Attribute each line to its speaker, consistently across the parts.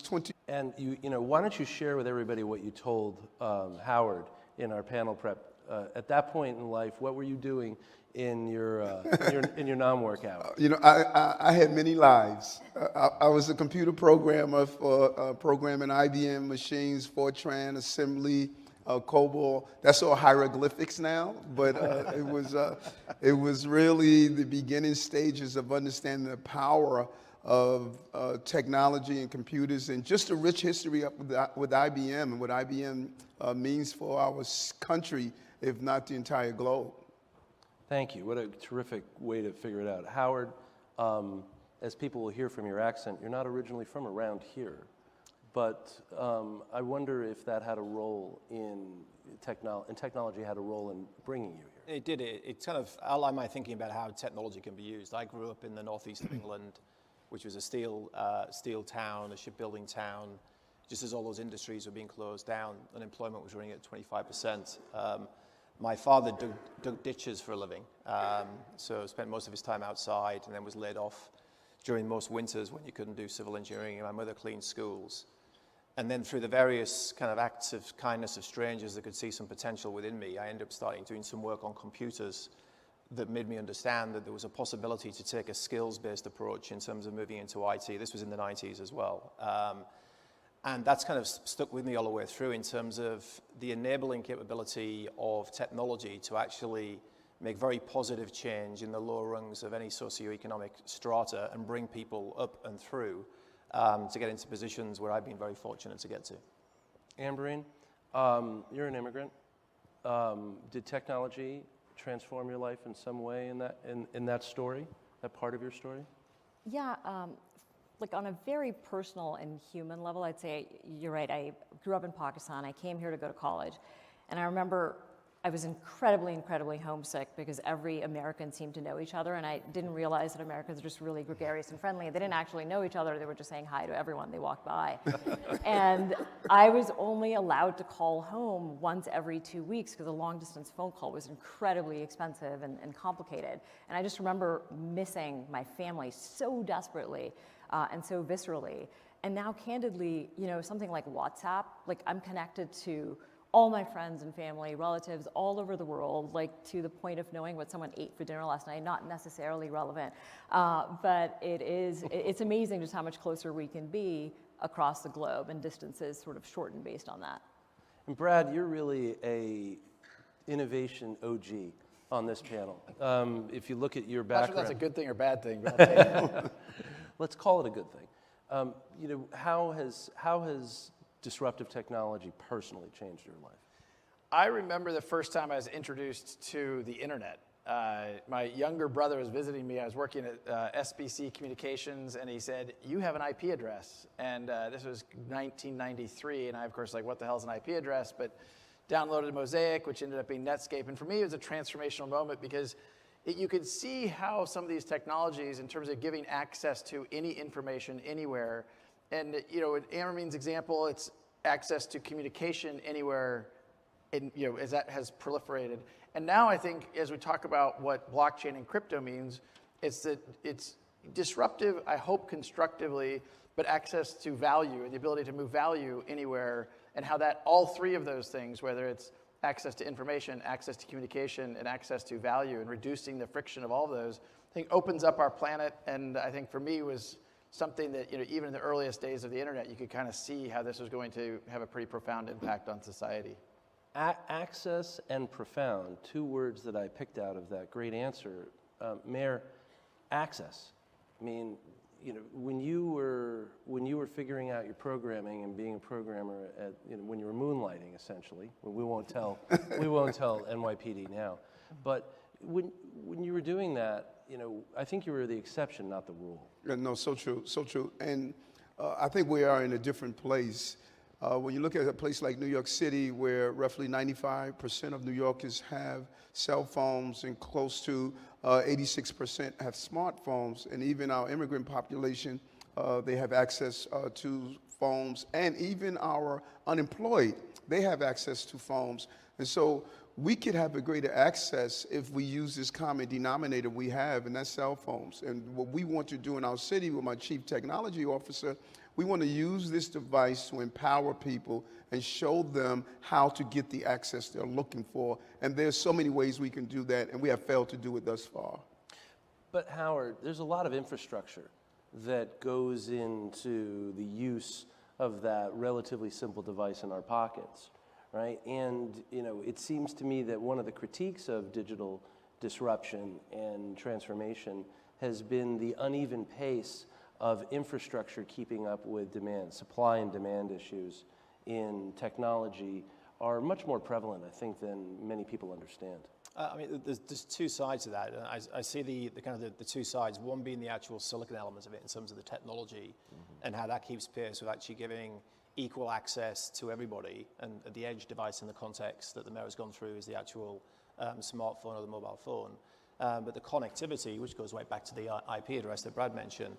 Speaker 1: 20.
Speaker 2: And why don't you share with everybody what you told Howard in our panel prep? At that point in life, what were you doing in your non-work hours?
Speaker 1: I had many lives. I was a computer programmer for programming IBM machines, Fortran, assembly, COBOL. That's all hieroglyphics now, but it was really the beginning stages of understanding the power of technology and computers, and just a rich history up with IBM and what IBM means for our country, if not the entire globe.
Speaker 2: Thank you. What a terrific way to figure it out. Howard, as people will hear from your accent, you're not originally from around here, but I wonder if that had a role in technology had a role in bringing you here.
Speaker 3: It did. It kind of outlined my thinking about how technology can be used. I grew up in the northeast of England, which was a steel town, a shipbuilding town. Just as all those industries were being closed down, unemployment was running at 25%. My father dug ditches for a living, so spent most of his time outside, and then was laid off during most winters when you couldn't do civil engineering. And my mother cleaned schools. And then through the various kind of acts of kindness of strangers that could see some potential within me, I ended up starting doing some work on computers that made me understand that there was a possibility to take a skills-based approach in terms of moving into IT. This was in the 90s as well. And that's kind of stuck with me all the way through in terms of the enabling capability of technology to actually make very positive change in the lower rungs of any socioeconomic strata and bring people up and through to get into positions where I've been very fortunate to get to.
Speaker 2: Amberine, you're an immigrant. Did technology transform your life in some way in that story, that part of your story?
Speaker 4: Yeah, like on a very personal and human level, I'd say you're right. I grew up in Pakistan. I came here to go to college. And I remember I was incredibly, incredibly homesick because every American seemed to know each other. And I didn't realize that Americans are just really gregarious and friendly. They didn't actually know each other. They were just saying hi to everyone they walked by. And I was only allowed to call home once every 2 weeks because a long distance phone call was incredibly expensive and complicated. And I just remember missing my family so desperately. And so viscerally. And now candidly, something like WhatsApp, like I'm connected to all my friends and family, relatives all over the world, like to the point of knowing what someone ate for dinner last night, not necessarily relevant. But it's amazing just how much closer we can be across the globe, and distances sort of shorten based on that.
Speaker 2: And Brad, you're really a innovation OG on this panel. If you look at your background.
Speaker 5: Not sure that's a good thing or bad thing, but I'll take it.
Speaker 2: Let's call it a good thing. How has disruptive technology personally changed your life?
Speaker 5: I remember the first time I was introduced to the internet. My younger brother was visiting me. I was working at SBC Communications, and he said, "You have an IP address." And this was 1993, and I, of course, like, what the hell is an IP address? But downloaded Mosaic, which ended up being Netscape. And for me, it was a transformational moment because you could see how some of these technologies, in terms of giving access to any information anywhere, and in Ambermine's example, it's access to communication anywhere, as that has proliferated. And now I think, as we talk about what blockchain and crypto means, it's disruptive, I hope constructively, but access to value and the ability to move value anywhere, and how that all three of those things, whether it's access to information, access to communication, and access to value, and reducing the friction of all of those, I think opens up our planet. And I think for me was something that, even in the earliest days of the internet, you could kind of see how this was going to have a pretty profound impact on society.
Speaker 2: Access and profound, two words that I picked out of that great answer. Mayor, access. I mean, when you were figuring out your programming and being a programmer when you were moonlighting, essentially, we won't tell NYPD now, but when you were doing that, I think you were the exception, not the rule.
Speaker 1: Yeah, no, so true, so true. And I think we are in a different place. When you look at a place like New York City, where roughly 95% of New Yorkers have cell phones and close to 86% have smartphones, and even our immigrant population, they have access to phones, and even our unemployed, they have access to phones. And so we could have a greater access if we use this common denominator we have, and that's cell phones. And what we want to do in our city with my chief technology officer, We want to use this device to empower people and show them how to get the access they're looking for. And there's so many ways we can do that, and we have failed to do it thus far.
Speaker 2: But Howard, there's a lot of infrastructure that goes into the use of that relatively simple device in our pockets, right? And it seems to me that one of the critiques of digital disruption and transformation has been the uneven pace of infrastructure keeping up with demand. Supply and demand issues in technology are much more prevalent, I think, than many people understand.
Speaker 3: I mean, there's two sides to that. I see the kind of the two sides, one being the actual silicon element of it in terms of the technology and how that keeps pace with actually giving equal access to everybody. And the edge device in the context that the mayor has gone through is the actual smartphone or the mobile phone. But the connectivity, which goes right back to the IP address that Brad mentioned,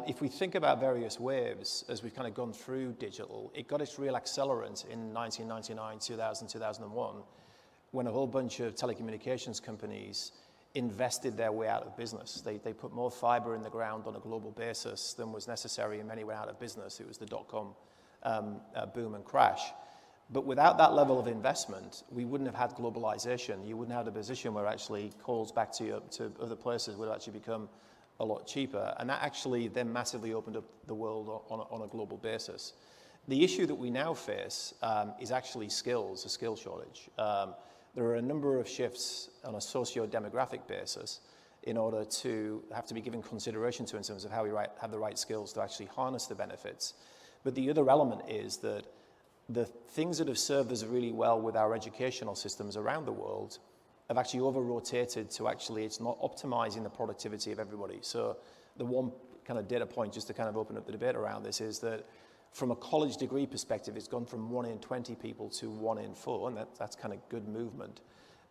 Speaker 3: if we think about various waves as we've kind of gone through digital, it got its real accelerant in 1999, 2000, 2001, when a whole bunch of telecommunications companies invested their way out of business. They put more fiber in the ground on a global basis than was necessary, and many went out of business. It was the dot-com boom and crash. But without that level of investment, we wouldn't have had globalization. You wouldn't have the position where actually calls back to other places would actually become a lot cheaper. And that actually then massively opened up the world on a global basis. The issue that we now face is actually skills, a skill shortage. There are a number of shifts on a socio-demographic basis in order to have to be given consideration to in terms of how we have the right skills to actually harness the benefits. But the other element is that the things that have served us really well with our educational systems around the world have actually over-rotated to actually, it's not optimizing the productivity of everybody. So the one kind of data point, just to kind of open up the debate around this, is that from a college degree perspective, it's gone from 1 in 20 people to 1 in 4, and that's kind of good movement.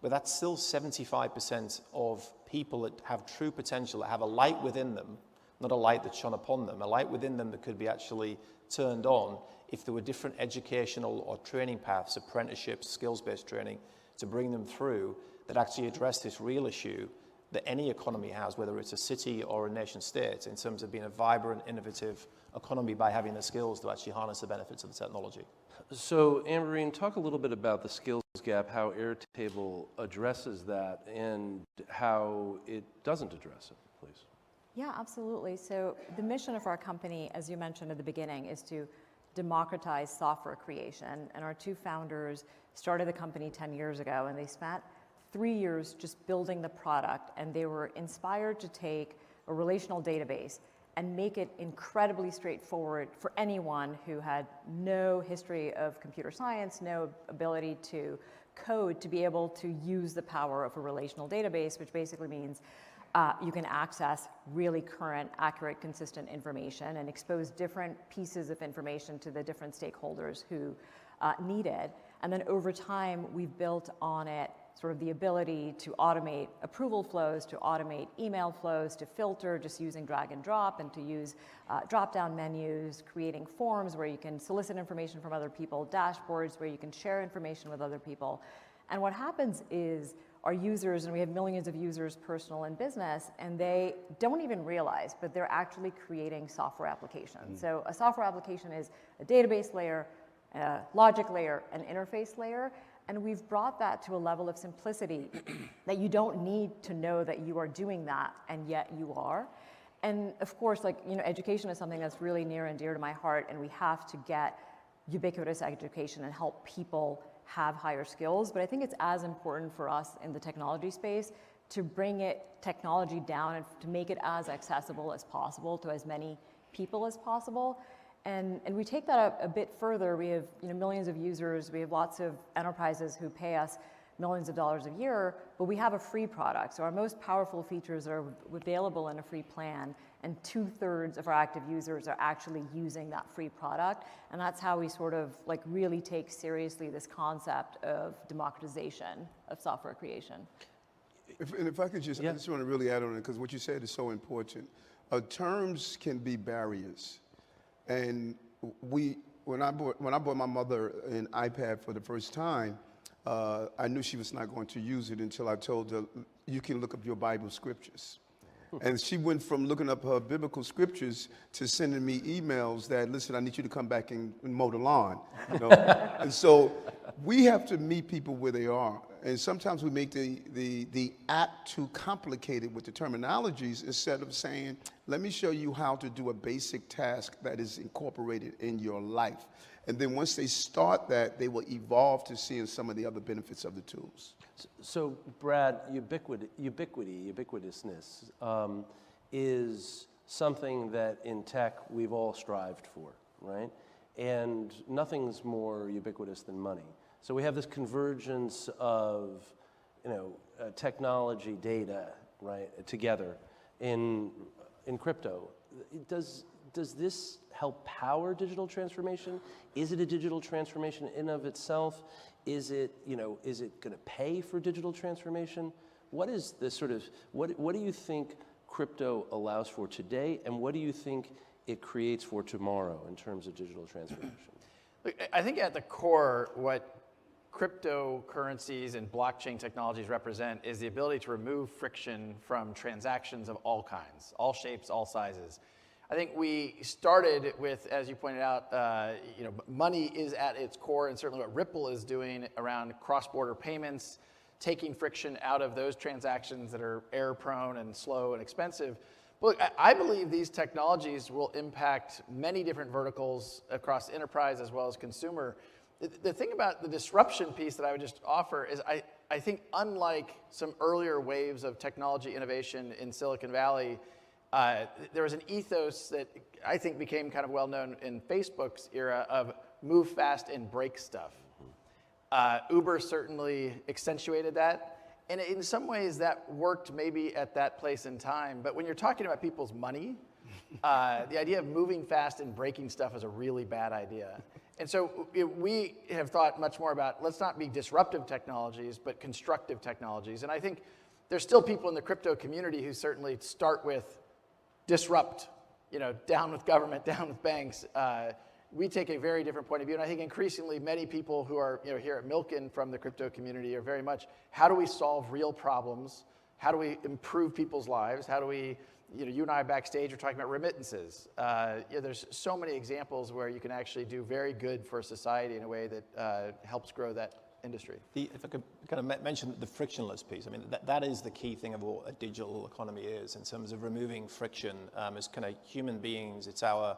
Speaker 3: But that's still 75% of people that have true potential, that have a light within them, not a light that's shone upon them, a light within them that could be actually turned on if there were different educational or training paths, apprenticeships, skills-based training, to bring them through that actually address this real issue that any economy has, whether it's a city or a nation state, in terms of being a vibrant, innovative economy by having the skills to actually harness the benefits of the technology.
Speaker 2: So, Amberine, talk a little bit about the skills gap, how Airtable addresses that, and how it doesn't address it, please.
Speaker 4: Yeah, absolutely. So the mission of our company, as you mentioned at the beginning, is to democratize software creation. And our two founders started the company 10 years ago, and they spent 3 years just building the product, and they were inspired to take a relational database and make it incredibly straightforward for anyone who had no history of computer science, no ability to code, to be able to use the power of a relational database, which basically means you can access really current, accurate, consistent information and expose different pieces of information to the different stakeholders who need it. And then over time, we've built on it sort of the ability to automate approval flows, to automate email flows, to filter just using drag and drop, and to use drop-down menus, creating forms where you can solicit information from other people, dashboards where you can share information with other people. And what happens is our users, and we have millions of users, personal and business, and they don't even realize, but they're actually creating software applications. So a software application is a database layer, a logic layer, an interface layer, and we've brought that to a level of simplicity that you don't need to know that you are doing that, and yet you are. And of course, education is something that's really near and dear to my heart, and we have to get ubiquitous education and help people have higher skills. But I think it's as important for us in the technology space to bring technology down and to make it as accessible as possible to as many people as possible. And we take that a bit further. We have millions of users. We have lots of enterprises who pay us millions of dollars a year, but we have a free product. So our most powerful features are available in a free plan, and 2/3 of our active users are actually using that free product. And that's how we sort of really take seriously this concept of democratization of software creation.
Speaker 1: If I could I just want to really add on it, because what you said is so important. Terms can be barriers. And when I bought my mother an iPad for the first time, I knew she was not going to use it until I told her, you can look up your Bible scriptures. And she went from looking up her biblical scriptures to sending me emails that, listen, I need you to come back and mow the lawn. You know? And so we have to meet people where they are. And sometimes we make the act too complicated with the terminologies instead of saying, let me show you how to do a basic task that is incorporated in your life. And then once they start that, they will evolve to seeing some of the other benefits of the tools.
Speaker 2: So Brad, ubiquitousness is something that in tech we've all strived for, right? And nothing's more ubiquitous than money. So we have this convergence of, technology, data, right, together in crypto. Does this help power digital transformation? Is it a digital transformation in of itself? Is it going to pay for digital transformation? What is the what do you think crypto allows for today, and what do you think it creates for tomorrow in terms of digital transformation?
Speaker 5: Look, I think at the core, what cryptocurrencies and blockchain technologies represent is the ability to remove friction from transactions of all kinds, all shapes, all sizes. I think we started with, as you pointed out, money is at its core, and certainly what Ripple is doing around cross-border payments, taking friction out of those transactions that are error-prone and slow and expensive. But look, I believe these technologies will impact many different verticals across enterprise as well as consumer. The thing about the disruption piece that I would just offer is I think unlike some earlier waves of technology innovation in Silicon Valley, there was an ethos that I think became kind of well known in Facebook's era of move fast and break stuff. Uber certainly accentuated that. And in some ways that worked maybe at that place in time. But when you're talking about people's money, the idea of moving fast and breaking stuff is a really bad idea. And so we have thought much more about, let's not be disruptive technologies, but constructive technologies. And I think there's still people in the crypto community who certainly start with disrupt, down with government, down with banks. We take a very different point of view. And I think increasingly many people who are here at Milken from the crypto community are very much, how do we solve real problems? How do we improve people's lives? How do we, you and I backstage are talking about remittances. There's so many examples where you can actually do very good for society in a way that helps grow that industry.
Speaker 3: If I could kind of mention the frictionless piece, I mean, that is the key thing of what a digital economy is in terms of removing friction. As kind of human beings, it's our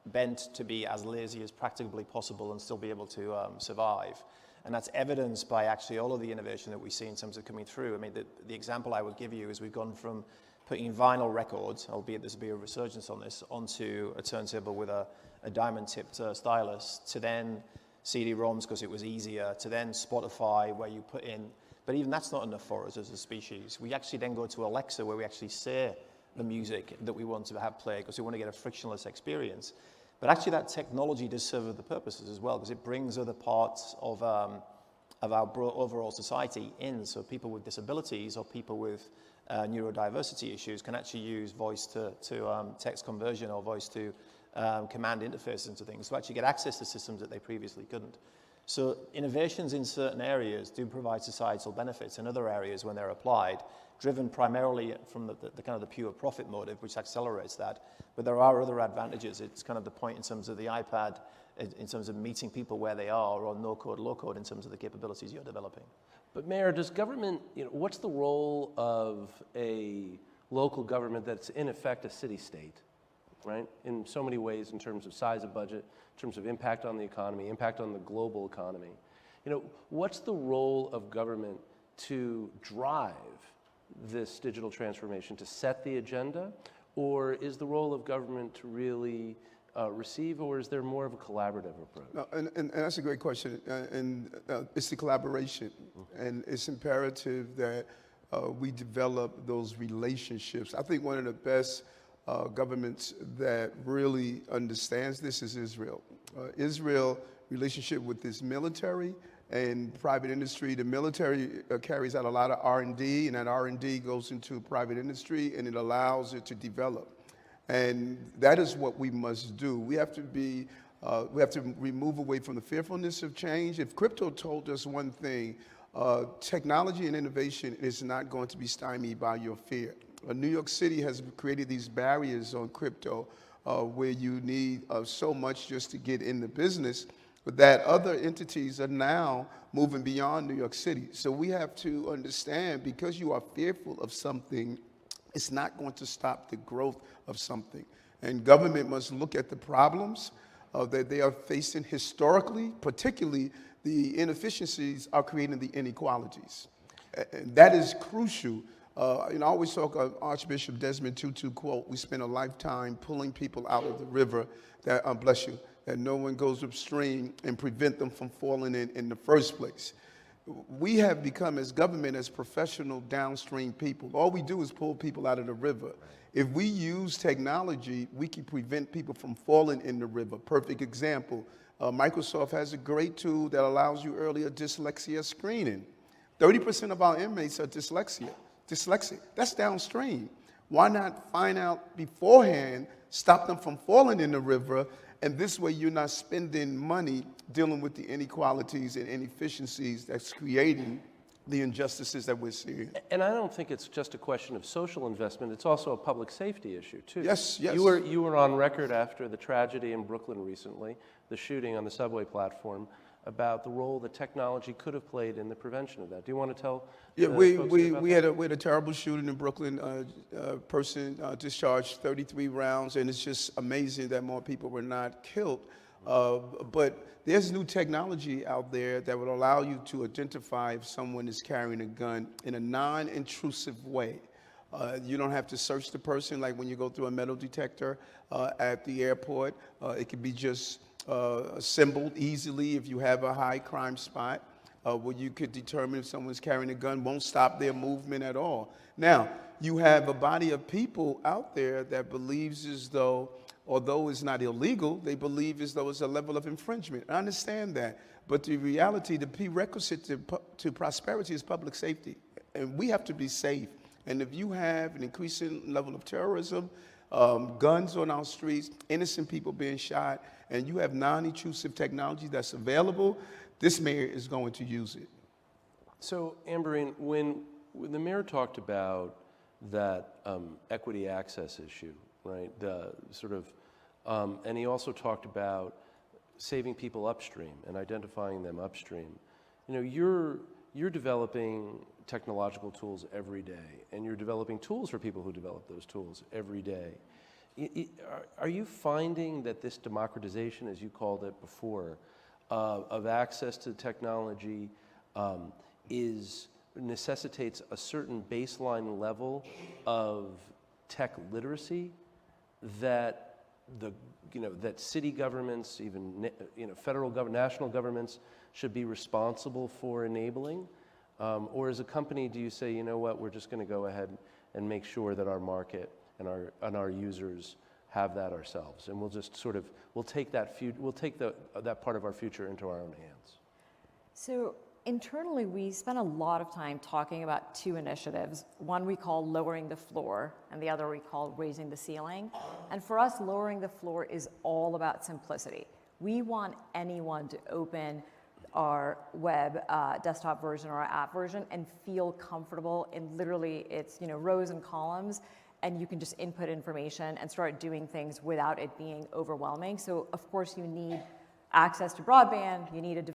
Speaker 3: bent to be as lazy as practicably possible and still be able to survive. And that's evidenced by actually all of the innovation that we see in terms of coming through. I mean, the example I would give you is we've gone from putting vinyl records, albeit there's be a resurgence on this, onto a turntable with a diamond-tipped stylus, to then CD-ROMs because it was easier, to then Spotify where you put in, but even that's not enough for us as a species. We actually then go to Alexa where we actually say the music that we want to have played because we want to get a frictionless experience. But actually that technology does serve other purposes as well because it brings other parts of our overall society in. So people with disabilities or people with neurodiversity issues can actually use voice to text conversion or voice to command interfaces into things to actually get access to systems that they previously couldn't. So innovations in certain areas do provide societal benefits in other areas when they're applied, driven primarily from the kind of the pure profit motive, which accelerates that. But there are other advantages. It's kind of the point in terms of the iPad, in terms of meeting people where they are, or no code, low code in terms of the capabilities you're developing.
Speaker 2: But Mayor, does government, what's the role of a local government that's in effect a city-state, right? In so many ways in terms of size of budget, in terms of impact on the economy, impact on the global economy. What's the role of government to drive this digital transformation, to set the agenda? Or is the role of government to really receive, or is there more of a collaborative approach?
Speaker 1: No, and that's a great question. It's the collaboration. And it's imperative that we develop those relationships. I think one of the best governments that really understands this is Israel. Israel relationship with its military and private industry. The military carries out a lot of R&D, and that R&D goes into private industry, and it allows it to develop. And that is what we must do. We have to be, we have to remove away from the fearfulness of change. If crypto told us one thing, technology and innovation is not going to be stymied by your fear. New York City has created these barriers on crypto where you need so much just to get in the business, but that other entities are now moving beyond New York City. So we have to understand, because you are fearful of something, it's not going to stop the growth of something. And government must look at the problems that they are facing historically, particularly the inefficiencies are creating the inequalities. And that is crucial. I always talk of Archbishop Desmond Tutu quote, "We spend a lifetime pulling people out of the river that, bless you, that no one goes upstream and prevent them from falling in the first place." We have become, as government, as professional downstream people. All we do is pull people out of the river. If we use technology, we can prevent people from falling in the river. Perfect example, Microsoft has a great tool that allows you earlier dyslexia screening. 30% of our inmates are dyslexic. That's downstream. Why not find out beforehand, stop them from falling in the river, and this way you're not spending money dealing with the inequalities and inefficiencies that's creating the injustices that we're seeing.
Speaker 2: And I don't think it's just a question of social investment, it's also a public safety issue, too.
Speaker 1: Yes, yes.
Speaker 2: You were on record after the tragedy in Brooklyn recently, the shooting on the subway platform, about the role that technology could have played in the prevention of that. Do you want to tell
Speaker 1: Yeah,
Speaker 2: folks about
Speaker 1: we
Speaker 2: that?
Speaker 1: had a terrible shooting in Brooklyn. Person discharged 33 rounds, and it's just amazing that more people were not killed. But there's new technology out there that will allow you to identify if someone is carrying a gun in a non-intrusive way. You don't have to search the person like when you go through a metal detector at the airport. It can be just assembled easily if you have a high crime spot where you could determine if someone's carrying a gun, won't stop their movement at all. Now, you have a body of people out there that believes as though, although it's not illegal, they believe as though it's a level of infringement. I understand that, but the reality, the prerequisite to prosperity is public safety, and we have to be safe. And if you have an increasing level of terrorism, guns on our streets, innocent people being shot, and you have non-intrusive technology that's available, this mayor is going to use it.
Speaker 2: So, Amberine, when the mayor talked about that equity access issue, right, the sort of, and he also talked about saving people upstream and identifying them upstream. You know, you're developing technological tools every day, and you're developing tools for people who develop those tools every day. Are you finding that this democratization, as you called it before, of access to technology necessitates a certain baseline level of tech literacy that that city governments, even federal national governments, should be responsible for enabling? Or as a company, do you say, you know what, we're just going to go ahead and make sure that our market and our users have that ourselves, and we'll just sort of take that part of our future into our own hands?
Speaker 4: So internally, we spent a lot of time talking about two initiatives. One we call lowering the floor, and the other we call raising the ceiling. And for us, lowering the floor is all about simplicity. We want anyone to open our web desktop version or our app version and feel comfortable in literally it's rows and columns, and you can just input information and start doing things without it being overwhelming. So of course you need access to broadband, you need a